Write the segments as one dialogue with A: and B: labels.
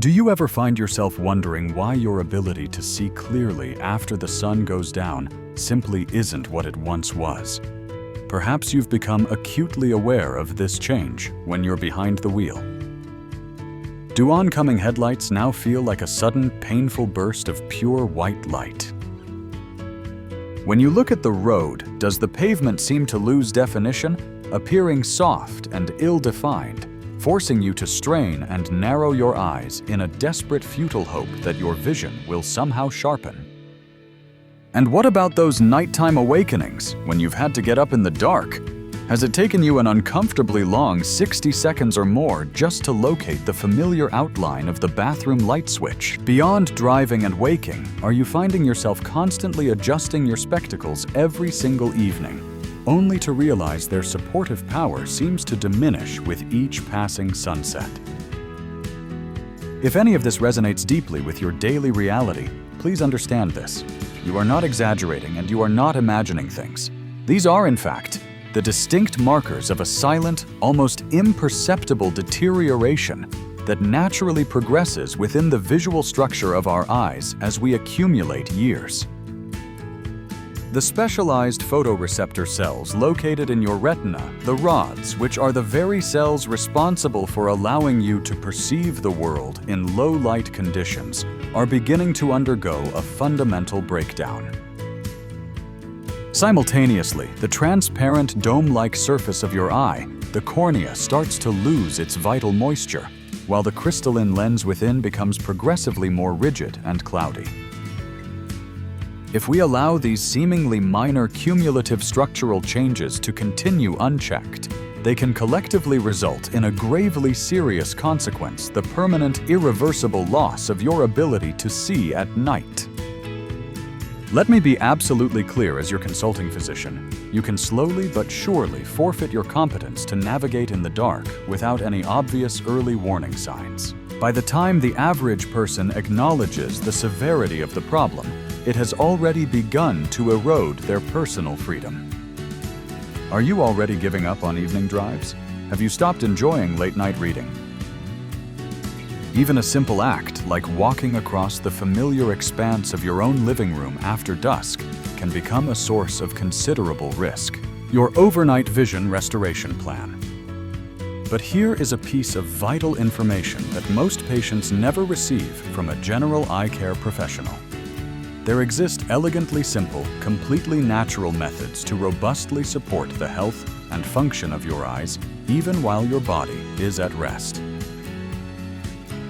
A: Do you ever find yourself wondering why your ability to see clearly after the sun goes down simply isn't what it once was? Perhaps you've become acutely aware of this change when you're behind the wheel. Do oncoming headlights now feel like a sudden, painful burst of pure white light? When you look at the road, does the pavement seem to lose definition, appearing soft and ill-defined, forcing you to strain and narrow your eyes in a desperate, futile hope that your vision will somehow sharpen? And what about those nighttime awakenings when you've had to get up in the dark? Has it taken you an uncomfortably long 60 seconds or more just to locate the familiar outline of the bathroom light switch? Beyond driving and waking, are you finding yourself constantly adjusting your spectacles every single evening, only to realize their supportive power seems to diminish with each passing sunset? If any of this resonates deeply with your daily reality, please understand this. You are not exaggerating and you are not imagining things. These are, in fact, the distinct markers of a silent, almost imperceptible deterioration that naturally progresses within the visual structure of our eyes as we accumulate years. The specialized photoreceptor cells located in your retina, the rods, which are the very cells responsible for allowing you to perceive the world in low-light conditions, are beginning to undergo a fundamental breakdown. Simultaneously, the transparent dome-like surface of your eye, the cornea, starts to lose its vital moisture, while the crystalline lens within becomes progressively more rigid and cloudy. If we allow these seemingly minor cumulative structural changes to continue unchecked, they can collectively result in a gravely serious consequence: the permanent, irreversible loss of your ability to see at night. Let me be absolutely clear as your consulting physician. You can slowly but surely forfeit your competence to navigate in the dark without any obvious early warning signs. By the time the average person acknowledges the severity of the problem, it has already begun to erode their personal freedom. Are you already giving up on evening drives? Have you stopped enjoying late-night reading? Even a simple act like walking across the familiar expanse of your own living room after dusk can become a source of considerable risk. Your overnight vision restoration plan. But here is a piece of vital information that most patients never receive from a general eye care professional. There exist elegantly simple, completely natural methods to robustly support the health and function of your eyes, even while your body is at rest.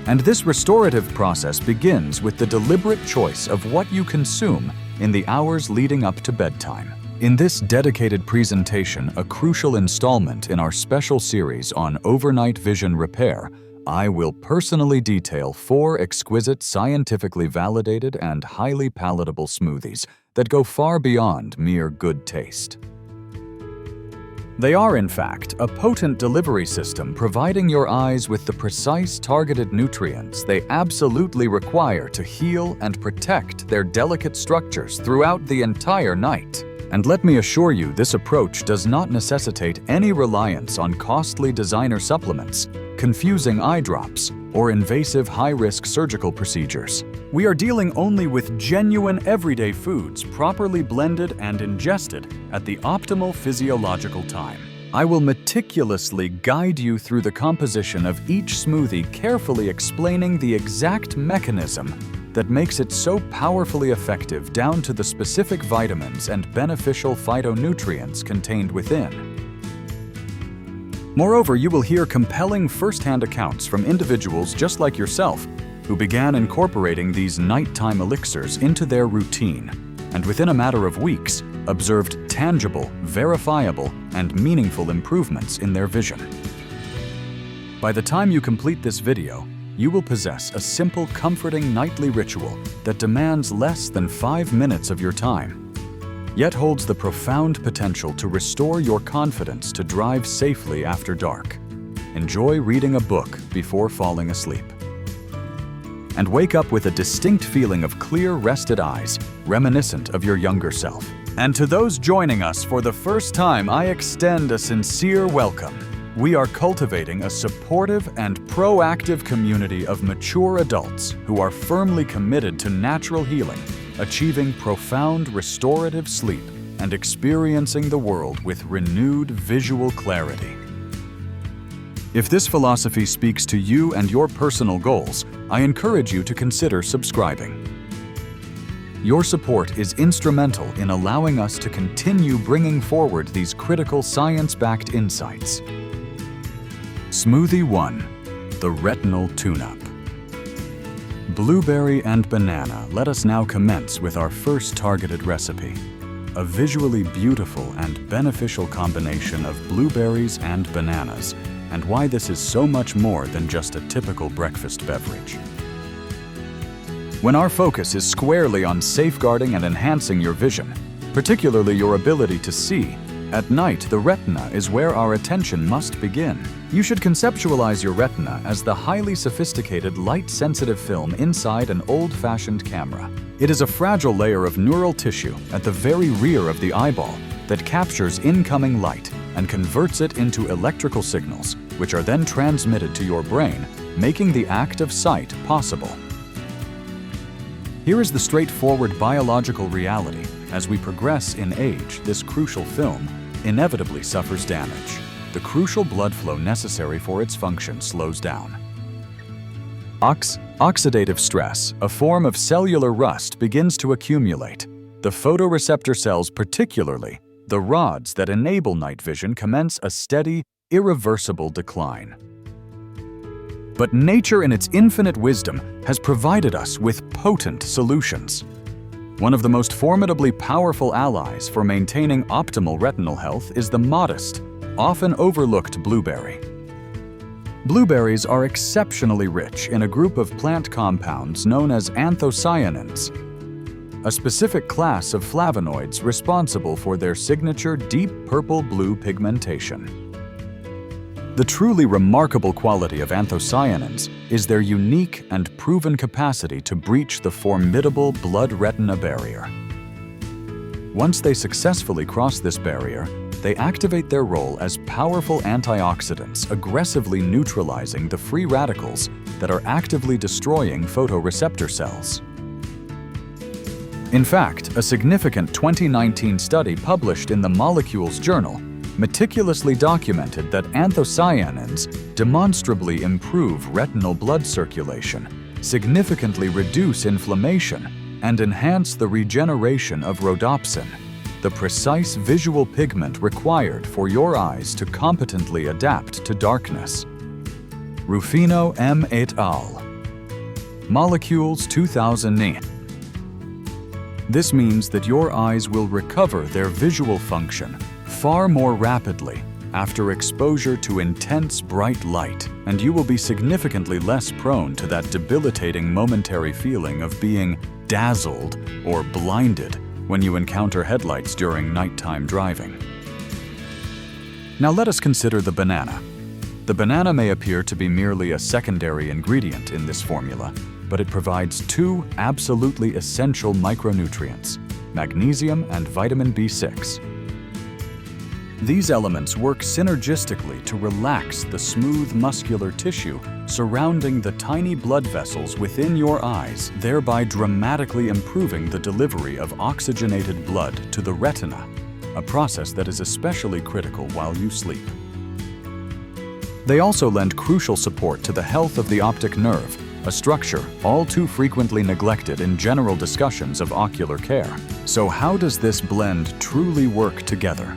A: And this restorative process begins with the deliberate choice of what you consume in the hours leading up to bedtime. In this dedicated presentation, a crucial installment in our special series on overnight vision repair, I will personally detail 4 exquisite, scientifically validated, and highly palatable smoothies that go far beyond mere good taste. They are, in fact, a potent delivery system providing your eyes with the precise targeted nutrients they absolutely require to heal and protect their delicate structures throughout the entire night. And let me assure you, this approach does not necessitate any reliance on costly designer supplements, confusing eye drops, or invasive high-risk surgical procedures. We are dealing only with genuine everyday foods properly blended and ingested at the optimal physiological time. I will meticulously guide you through the composition of each smoothie, carefully explaining the exact mechanism that makes it so powerfully effective down to the specific vitamins and beneficial phytonutrients contained within. Moreover, you will hear compelling first-hand accounts from individuals just like yourself who began incorporating these nighttime elixirs into their routine, and within a matter of weeks, observed tangible, verifiable, and meaningful improvements in their vision. By the time you complete this video, you will possess a simple, comforting nightly ritual that demands less than 5 minutes of your time, yet holds the profound potential to restore your confidence to drive safely after dark. Enjoy reading a book before falling asleep, and wake up with a distinct feeling of clear, rested eyes, reminiscent of your younger self. And to those joining us for the first time, I extend a sincere welcome. We are cultivating a supportive and proactive community of mature adults who are firmly committed to natural healing, achieving profound restorative sleep, and experiencing the world with renewed visual clarity. If this philosophy speaks to you and your personal goals, I encourage you to consider subscribing. Your support is instrumental in allowing us to continue bringing forward these critical science-backed insights. Smoothie 1. The Retinal Tune-Up. Blueberry and banana. Let us now commence with our first targeted recipe. A visually beautiful and beneficial combination of blueberries and bananas, and why this is so much more than just a typical breakfast beverage. When our focus is squarely on safeguarding and enhancing your vision, particularly your ability to see, at night the retina is where our attention must begin. You should conceptualize your retina as the highly sophisticated light-sensitive film inside an old-fashioned camera. It is a fragile layer of neural tissue at the very rear of the eyeball that captures incoming light and converts it into electrical signals, which are then transmitted to your brain, making the act of sight possible. Here is the straightforward biological reality. As we progress in age, this crucial film inevitably suffers damage. The crucial blood flow necessary for its function slows down. Oxidative stress, a form of cellular rust, begins to accumulate. The photoreceptor cells, particularly the rods that enable night vision, commence a steady, irreversible decline. But nature, in its infinite wisdom, has provided us with potent solutions. One of the most formidably powerful allies for maintaining optimal retinal health is the modest, often overlooked blueberry. Blueberries are exceptionally rich in a group of plant compounds known as anthocyanins, a specific class of flavonoids responsible for their signature deep purple-blue pigmentation. The truly remarkable quality of anthocyanins is their unique and proven capacity to breach the formidable blood-retina barrier. Once they successfully cross this barrier, they activate their role as powerful antioxidants, aggressively neutralizing the free radicals that are actively destroying photoreceptor cells. In fact, a significant 2019 study published in the Molecules journal meticulously documented that anthocyanins demonstrably improve retinal blood circulation, significantly reduce inflammation, and enhance the regeneration of rhodopsin, the precise visual pigment required for your eyes to competently adapt to darkness. Rufino M. et al. Molecules 2009. This means that your eyes will recover their visual function far more rapidly after exposure to intense bright light, and you will be significantly less prone to that debilitating momentary feeling of being dazzled or blinded when you encounter headlights during nighttime driving. Now let us consider the banana. The banana may appear to be merely a secondary ingredient in this formula, but it provides two absolutely essential micronutrients, magnesium and vitamin B6. These elements work synergistically to relax the smooth muscular tissue surrounding the tiny blood vessels within your eyes, thereby dramatically improving the delivery of oxygenated blood to the retina, a process that is especially critical while you sleep. They also lend crucial support to the health of the optic nerve, a structure all too frequently neglected in general discussions of ocular care. So how does this blend truly work together?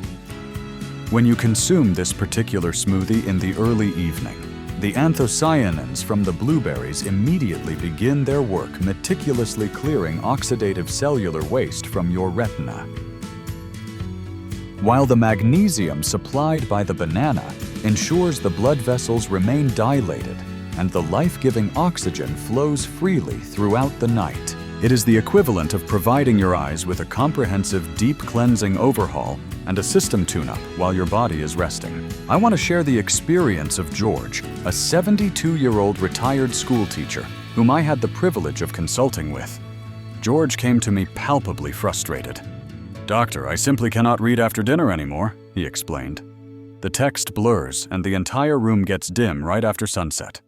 A: When you consume this particular smoothie in the early evening, the anthocyanins from the blueberries immediately begin their work meticulously clearing oxidative cellular waste from your retina. While the magnesium supplied by the banana ensures the blood vessels remain dilated and the life-giving oxygen flows freely throughout the night. It is the equivalent of providing your eyes with a comprehensive deep cleansing overhaul and a system tune-up while your body is resting. I want to share the experience of George, a 72-year-old retired school teacher whom I had the privilege of consulting with. George came to me palpably frustrated. "Doctor, I simply cannot read after dinner anymore," he explained. The text blurs and the entire room gets dim right after sunset.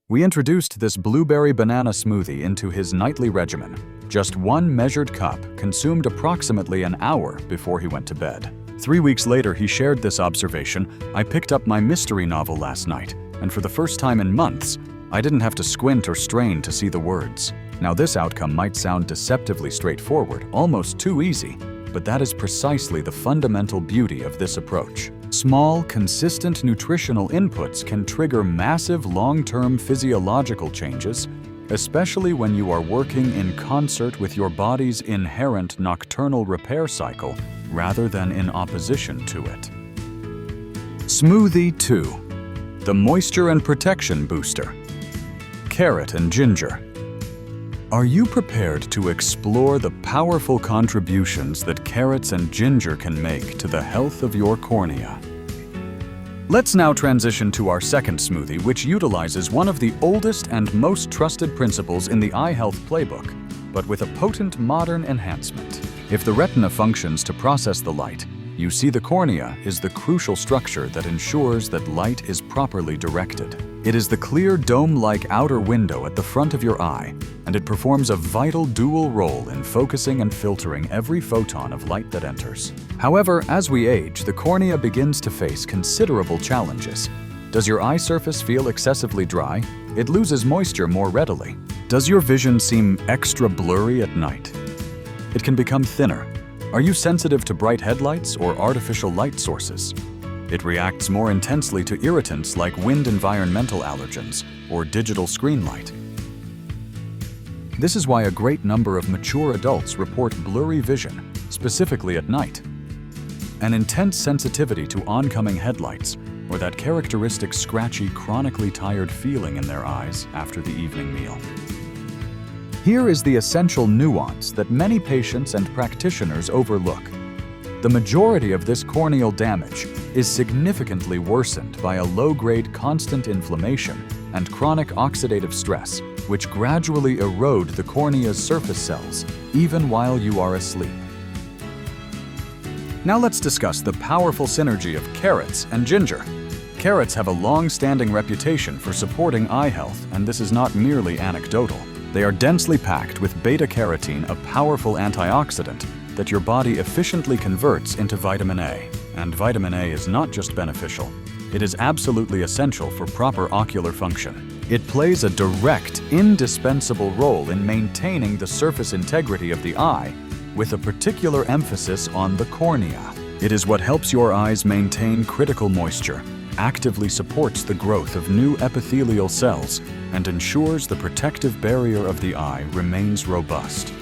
A: We introduced this blueberry banana smoothie into his nightly regimen. Just one measured cup consumed approximately an hour before he went to bed. 3 weeks later, he shared this observation: "I picked up my mystery novel last night, and for the first time in months, I didn't have to squint or strain to see the words." Now, this outcome might sound deceptively straightforward, almost too easy, but that is precisely the fundamental beauty of this approach. Small, consistent nutritional inputs can trigger massive long-term physiological changes, especially when you are working in concert with your body's inherent nocturnal repair cycle rather than in opposition to it. Smoothie 2. The Moisture and Protection Booster. Carrot and ginger. Are you prepared to explore the powerful contributions that carrots and ginger can make to the health of your cornea? Let's now transition to our second smoothie, which utilizes one of the oldest and most trusted principles in the eye health playbook, but with a potent modern enhancement. If the retina functions to process the light, you see the cornea is the crucial structure that ensures that light is properly directed. It is the clear dome-like outer window at the front of your eye, and it performs a vital dual role in focusing and filtering every photon of light that enters. However, as we age, the cornea begins to face considerable challenges. Does your eye surface feel excessively dry? It loses moisture more readily. Does your vision seem extra blurry at night? It can become thinner. Are you sensitive to bright headlights or artificial light sources? It reacts more intensely to irritants like wind environmental allergens or digital screen light. This is why a great number of mature adults report blurry vision, specifically at night. An intense sensitivity to oncoming headlights, or that characteristic scratchy, chronically tired feeling in their eyes after the evening meal. Here is the essential nuance that many patients and practitioners overlook. The majority of this corneal damage is significantly worsened by a low-grade constant inflammation and chronic oxidative stress, which gradually erode the cornea's surface cells, even while you are asleep. Now let's discuss the powerful synergy of carrots and ginger. Carrots have a long-standing reputation for supporting eye health, and this is not merely anecdotal. They are densely packed with beta-carotene, a powerful antioxidant that your body efficiently converts into vitamin A. And vitamin A is not just beneficial, it is absolutely essential for proper ocular function. It plays a direct, indispensable role in maintaining the surface integrity of the eye, with a particular emphasis on the cornea. It is what helps your eyes maintain critical moisture, actively supports the growth of new epithelial cells, and ensures the protective barrier of the eye remains robust.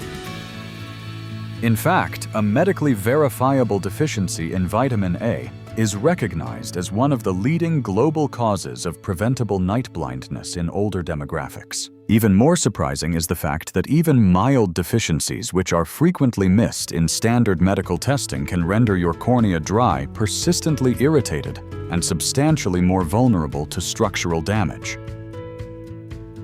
A: In fact, a medically verifiable deficiency in vitamin A is recognized as one of the leading global causes of preventable night blindness in older demographics. Even more surprising is the fact that even mild deficiencies, which are frequently missed in standard medical testing, can render your cornea dry, persistently irritated, and substantially more vulnerable to structural damage.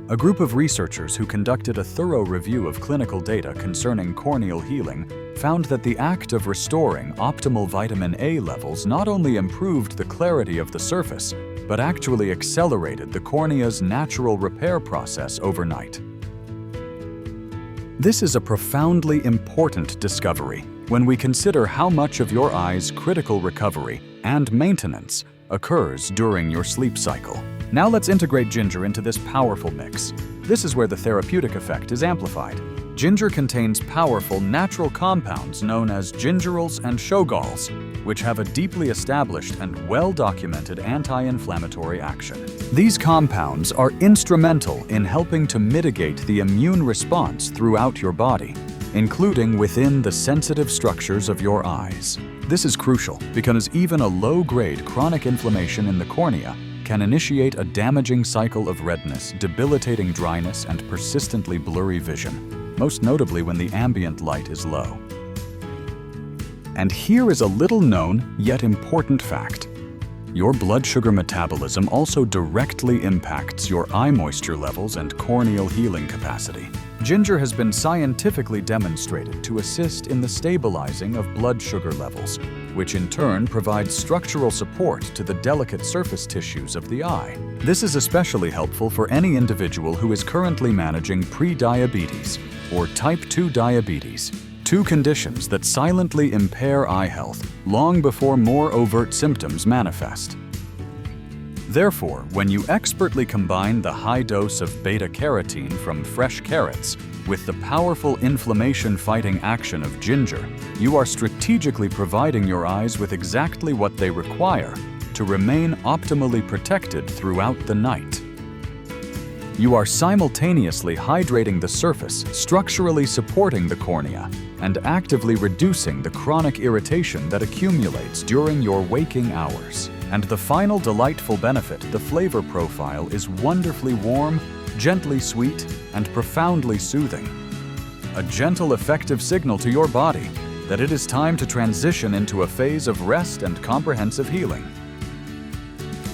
A: A group of researchers who conducted a thorough review of clinical data concerning corneal healing found that the act of restoring optimal vitamin A levels not only improved the clarity of the surface, but actually accelerated the cornea's natural repair process overnight. This is a profoundly important discovery when we consider how much of your eye's critical recovery and maintenance occurs during your sleep cycle. Now let's integrate ginger into this powerful mix. This is where the therapeutic effect is amplified. Ginger contains powerful natural compounds known as gingerols and shogalls, which have a deeply established and well-documented anti-inflammatory action. These compounds are instrumental in helping to mitigate the immune response throughout your body, including within the sensitive structures of your eyes. This is crucial because even a low-grade chronic inflammation in the cornea can initiate a damaging cycle of redness, debilitating dryness, and persistently blurry vision, most notably when the ambient light is low. And here is a little-known, yet important fact. Your blood sugar metabolism also directly impacts your eye moisture levels and corneal healing capacity. Ginger has been scientifically demonstrated to assist in the stabilizing of blood sugar levels, which in turn provides structural support to the delicate surface tissues of the eye. This is especially helpful for any individual who is currently managing pre-diabetes or type 2 diabetes, two conditions that silently impair eye health long before more overt symptoms manifest. Therefore, when you expertly combine the high dose of beta-carotene from fresh carrots with the powerful inflammation-fighting action of ginger, you are strategically providing your eyes with exactly what they require to remain optimally protected throughout the night. You are simultaneously hydrating the surface, structurally supporting the cornea, and actively reducing the chronic irritation that accumulates during your waking hours. And the final delightful benefit, the flavor profile, is wonderfully warm, gently sweet, and profoundly soothing. A gentle, effective signal to your body that it is time to transition into a phase of rest and comprehensive healing.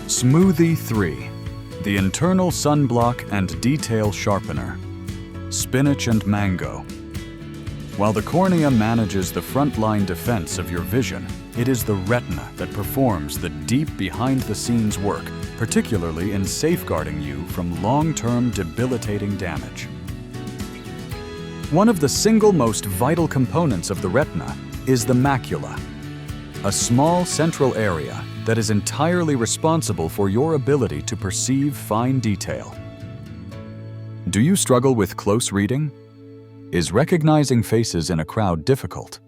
A: Smoothie 3. The Internal Sunblock and Detail Sharpener. Spinach and mango. While the cornea manages the frontline defense of your vision, it is the retina that performs the deep behind-the-scenes work, particularly in safeguarding you from long-term debilitating damage. One of the single most vital components of the retina is the macula, a small central area that is entirely responsible for your ability to perceive fine detail. Do you struggle with close reading? Is recognizing faces in a crowd difficult?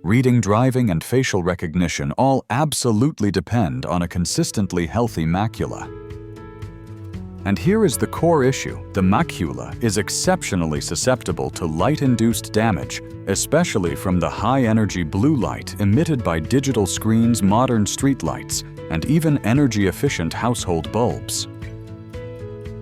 A: Reading, driving, and facial recognition all absolutely depend on a consistently healthy macula. And here is the core issue. The macula is exceptionally susceptible to light-induced damage, especially from the high-energy blue light emitted by digital screens, modern streetlights, and even energy-efficient household bulbs.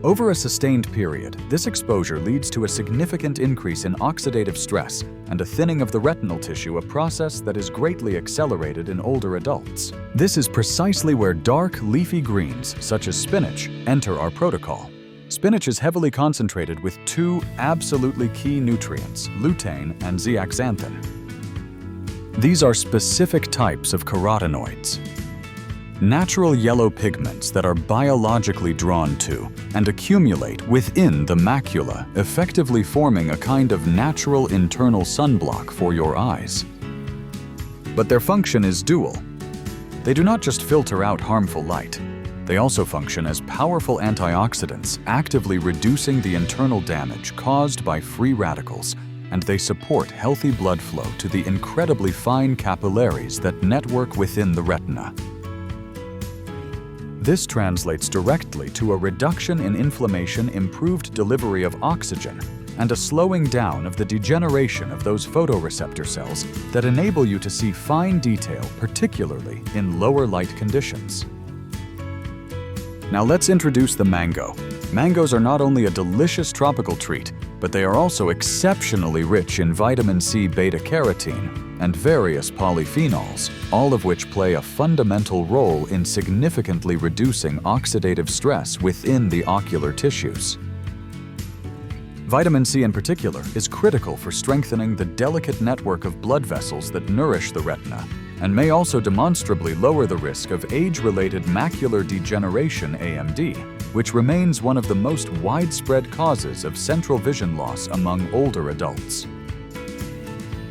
A: Over a sustained period, this exposure leads to a significant increase in oxidative stress and a thinning of the retinal tissue, a process that is greatly accelerated in older adults. This is precisely where dark, leafy greens, such as spinach, enter our protocol. Spinach is heavily concentrated with two absolutely key nutrients, lutein and zeaxanthin. These are specific types of carotenoids, natural yellow pigments that are biologically drawn to and accumulate within the macula, effectively forming a kind of natural internal sunblock for your eyes. But their function is dual. They do not just filter out harmful light. They also function as powerful antioxidants, actively reducing the internal damage caused by free radicals, and they support healthy blood flow to the incredibly fine capillaries that network within the retina. This translates directly to a reduction in inflammation, improved delivery of oxygen, and a slowing down of the degeneration of those photoreceptor cells that enable you to see fine detail, particularly in lower light conditions. Now let's introduce the mango. Mangoes are not only a delicious tropical treat, but they are also exceptionally rich in vitamin C, beta-carotene, and various polyphenols, all of which play a fundamental role in significantly reducing oxidative stress within the ocular tissues. Vitamin C in particular is critical for strengthening the delicate network of blood vessels that nourish the retina, and may also demonstrably lower the risk of age-related macular degeneration (AMD), which remains one of the most widespread causes of central vision loss among older adults.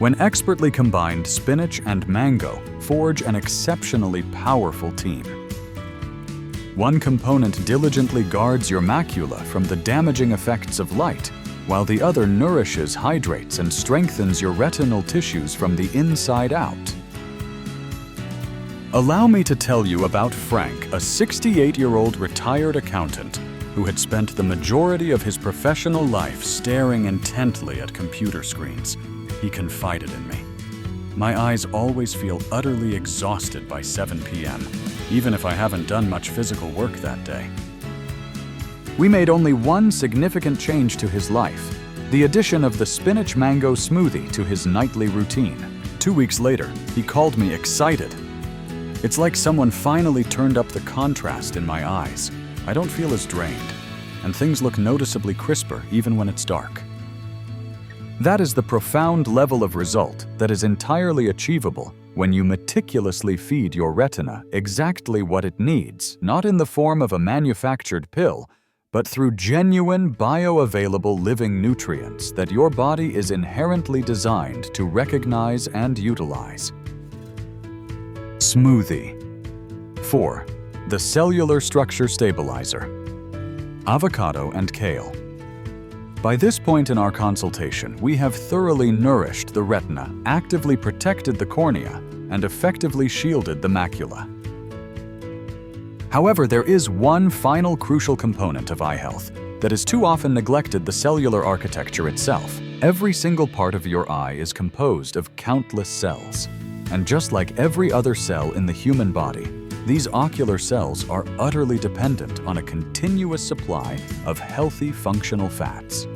A: When expertly combined, spinach and mango forge an exceptionally powerful team. One component diligently guards your macula from the damaging effects of light, while the other nourishes, hydrates, and strengthens your retinal tissues from the inside out. Allow me to tell you about Frank, a 68-year-old retired accountant who had spent the majority of his professional life staring intently at computer screens. He confided in me. My eyes always feel utterly exhausted by 7 p.m., even if I haven't done much physical work that day. We made only one significant change to his life: the addition of the spinach mango smoothie to his nightly routine. 2 weeks later, he called me excited. It's like someone finally turned up the contrast in my eyes. I don't feel as drained, and things look noticeably crisper even when it's dark. That is the profound level of result that is entirely achievable when you meticulously feed your retina exactly what it needs, not in the form of a manufactured pill, but through genuine bioavailable living nutrients that your body is inherently designed to recognize and utilize. Smoothie. 4. The cellular structure stabilizer. Avocado and kale. By this point in our consultation, we have thoroughly nourished the retina, actively protected the cornea, and effectively shielded the macula. However, there is one final crucial component of eye health that is too often neglected: the cellular architecture itself. Every single part of your eye is composed of countless cells. And just like every other cell in the human body, these ocular cells are utterly dependent on a continuous supply of healthy functional fats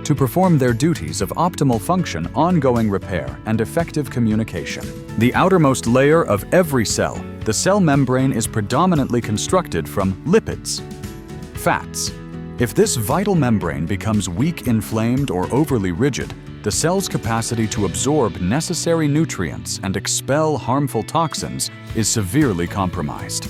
A: to perform their duties of optimal function, ongoing repair, and effective communication. The outermost layer of every cell, the cell membrane, is predominantly constructed from lipids, fats. If this vital membrane becomes weak, inflamed, or overly rigid, the cell's capacity to absorb necessary nutrients and expel harmful toxins is severely compromised.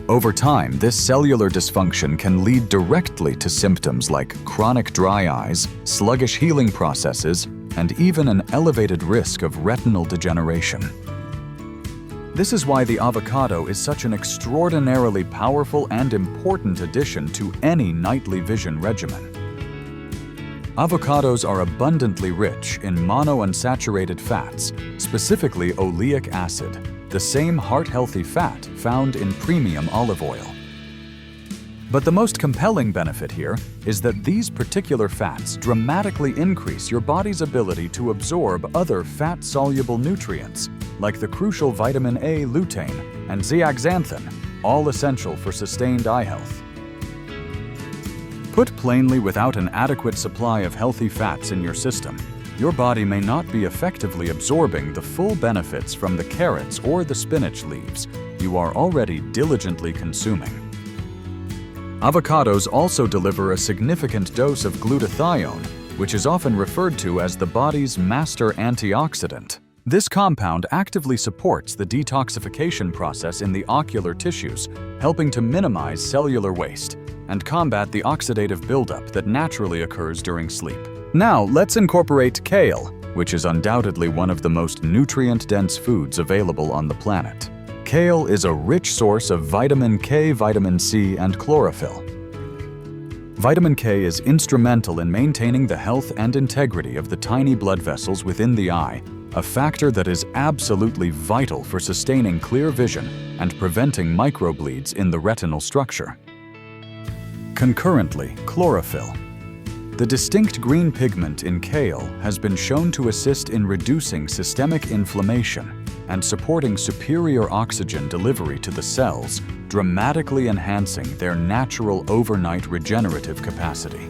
A: Over time, this cellular dysfunction can lead directly to symptoms like chronic dry eyes, sluggish healing processes, and even an elevated risk of retinal degeneration. This is why the avocado is such an extraordinarily powerful and important addition to any nightly vision regimen. Avocados are abundantly rich in monounsaturated fats, specifically oleic acid, the same heart-healthy fat found in premium olive oil. But the most compelling benefit here is that these particular fats dramatically increase your body's ability to absorb other fat-soluble nutrients, like the crucial vitamin A lutein and zeaxanthin, all essential for sustained eye health. Put plainly, without an adequate supply of healthy fats in your system, your body may not be effectively absorbing the full benefits from the carrots or the spinach leaves you are already diligently consuming. Avocados also deliver a significant dose of glutathione, which is often referred to as the body's master antioxidant. This compound actively supports the detoxification process in the ocular tissues, helping to minimize cellular waste and combat the oxidative buildup that naturally occurs during sleep. Now, let's incorporate kale, which is undoubtedly one of the most nutrient-dense foods available on the planet. Kale is a rich source of vitamin K, vitamin C, and chlorophyll. Vitamin K is instrumental in maintaining the health and integrity of the tiny blood vessels within the eye, a factor that is absolutely vital for sustaining clear vision and preventing microbleeds in the retinal structure. Concurrently, chlorophyll. The distinct green pigment in kale has been shown to assist in reducing systemic inflammation and supporting superior oxygen delivery to the cells, dramatically enhancing their natural overnight regenerative capacity.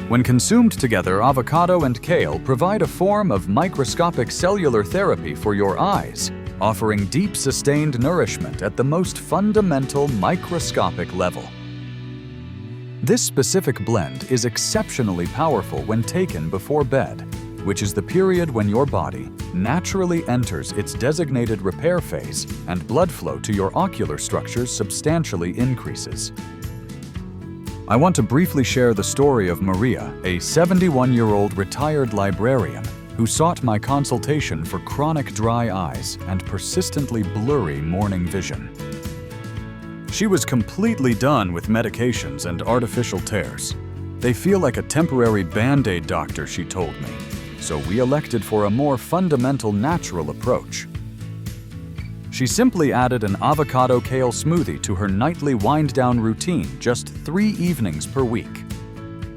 A: When consumed together, avocado and kale provide a form of microscopic cellular therapy for your eyes, offering deep, sustained nourishment at the most fundamental microscopic level. This specific blend is exceptionally powerful when taken before bed, which is the period when your body naturally enters its designated repair phase and blood flow to your ocular structures substantially increases. I want to briefly share the story of Maria, a 71-year-old retired librarian who sought my consultation for chronic dry eyes and persistently blurry morning vision. She was completely done with medications and artificial tears. They feel like a temporary Band-Aid, doctor, she told me. So we elected for a more fundamental natural approach. She simply added an avocado kale smoothie to her nightly wind-down routine just 3 evenings per week.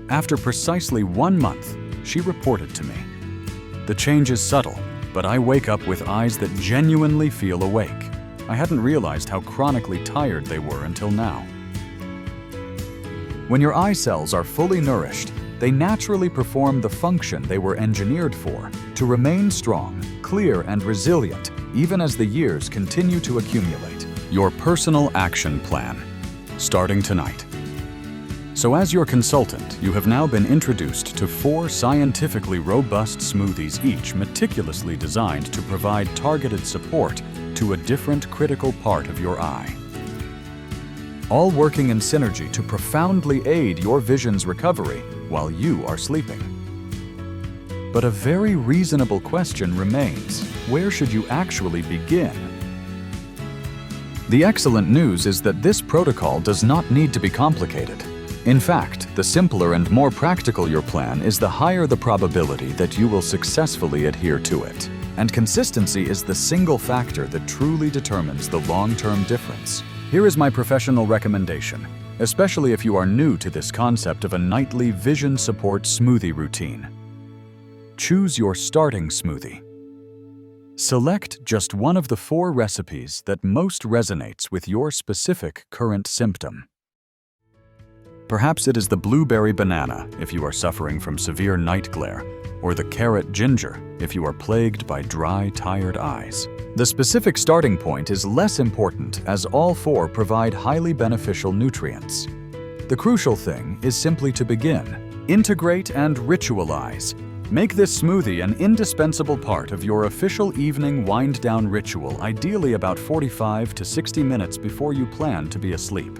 A: After precisely 1 month, she reported to me. The change is subtle, but I wake up with eyes that genuinely feel awake. I hadn't realized how chronically tired they were until now. When your eye cells are fully nourished, they naturally perform the function they were engineered for, to remain strong, clear, and resilient, even as the years continue to accumulate. Your personal action plan, starting tonight. So as your consultant, you have now been introduced to 4 scientifically robust smoothies, each meticulously designed to provide targeted support to a different critical part of your eye. All working in synergy to profoundly aid your vision's recovery while you are sleeping. But a very reasonable question remains: where should you actually begin? The excellent news is that this protocol does not need to be complicated. In fact, the simpler and more practical your plan is, the higher the probability that you will successfully adhere to it. And consistency is the single factor that truly determines the long-term difference. Here is my professional recommendation, especially if you are new to this concept of a nightly vision support smoothie routine. Choose your starting smoothie. Select just one of the 4 recipes that most resonates with your specific current symptom. Perhaps it is the blueberry banana if you are suffering from severe night glare, or the carrot ginger if you are plagued by dry, tired eyes. The specific starting point is less important, as all 4 provide highly beneficial nutrients. The crucial thing is simply to begin. Integrate and ritualize. Make this smoothie an indispensable part of your official evening wind-down ritual, ideally about 45 to 60 minutes before you plan to be asleep.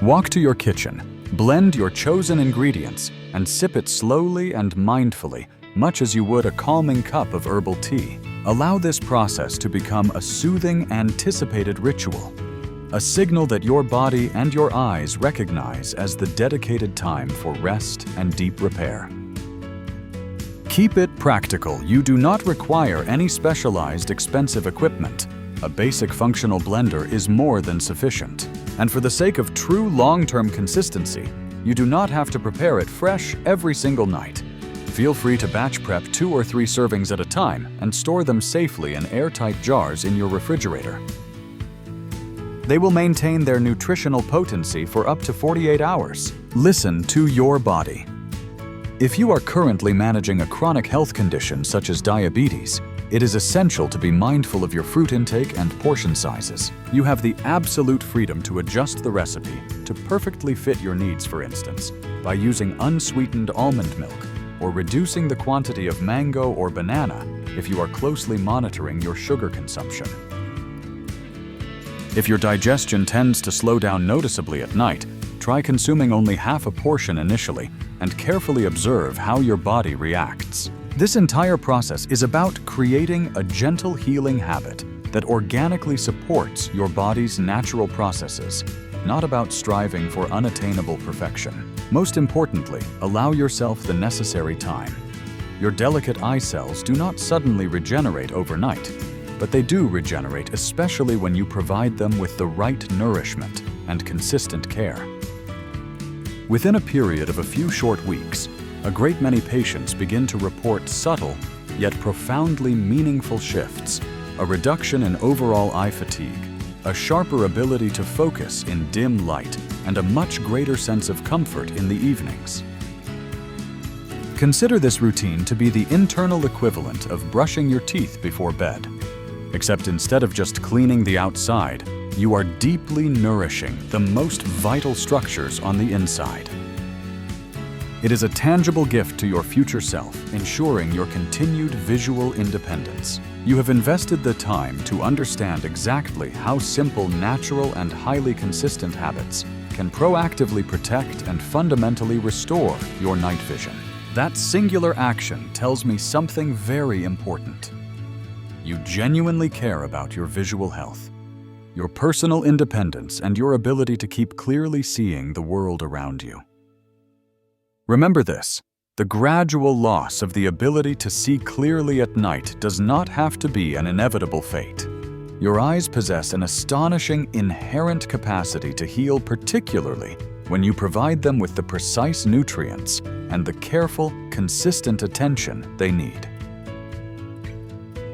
A: Walk to your kitchen, blend your chosen ingredients, and sip it slowly and mindfully, much as you would a calming cup of herbal tea. Allow this process to become a soothing, anticipated ritual, a signal that your body and your eyes recognize as the dedicated time for rest and deep repair. Keep it practical. You do not require any specialized, expensive equipment. A basic functional blender is more than sufficient. And for the sake of true long-term consistency, you do not have to prepare it fresh every single night. Feel free to batch prep 2 or 3 servings at a time and store them safely in airtight jars in your refrigerator. They will maintain their nutritional potency for up to 48 hours. Listen to your body. If you are currently managing a chronic health condition such as diabetes, it is essential to be mindful of your fruit intake and portion sizes. You have the absolute freedom to adjust the recipe to perfectly fit your needs, for instance, by using unsweetened almond milk, or reducing the quantity of mango or banana if you are closely monitoring your sugar consumption. If your digestion tends to slow down noticeably at night, try consuming only half a portion initially and carefully observe how your body reacts. This entire process is about creating a gentle healing habit that organically supports your body's natural processes, not about striving for unattainable perfection. Most importantly, allow yourself the necessary time. Your delicate eye cells do not suddenly regenerate overnight, but they do regenerate, especially when you provide them with the right nourishment and consistent care. Within a period of a few short weeks, a great many patients begin to report subtle, yet profoundly meaningful shifts: a reduction in overall eye fatigue, a sharper ability to focus in dim light, and a much greater sense of comfort in the evenings. Consider this routine to be the internal equivalent of brushing your teeth before bed. Except instead of just cleaning the outside, you are deeply nourishing the most vital structures on the inside. It is a tangible gift to your future self, ensuring your continued visual independence. You have invested the time to understand exactly how simple, natural, and highly consistent habits can proactively protect and fundamentally restore your night vision. That singular action tells me something very important. You genuinely care about your visual health, your personal independence, and your ability to keep clearly seeing the world around you. Remember this: the gradual loss of the ability to see clearly at night does not have to be an inevitable fate. Your eyes possess an astonishing inherent capacity to heal, particularly when you provide them with the precise nutrients and the careful, consistent attention they need.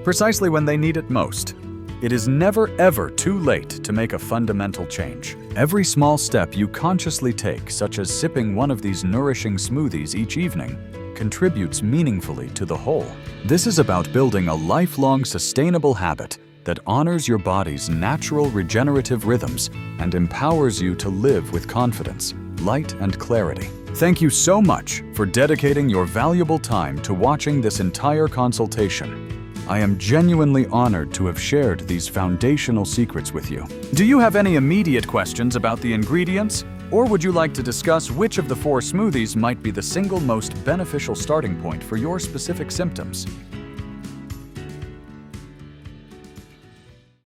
A: Precisely when they need it most. It is never ever too late to make a fundamental change. Every small step you consciously take, such as sipping one of these nourishing smoothies each evening, contributes meaningfully to the whole. This is about building a lifelong sustainable habit that honors your body's natural regenerative rhythms and empowers you to live with confidence, light, and clarity. Thank you so much for dedicating your valuable time to watching this entire consultation. I am genuinely honored to have shared these foundational secrets with you. Do you have any immediate questions about the ingredients? Or would you like to discuss which of the 4 smoothies might be the single most beneficial starting point for your specific symptoms?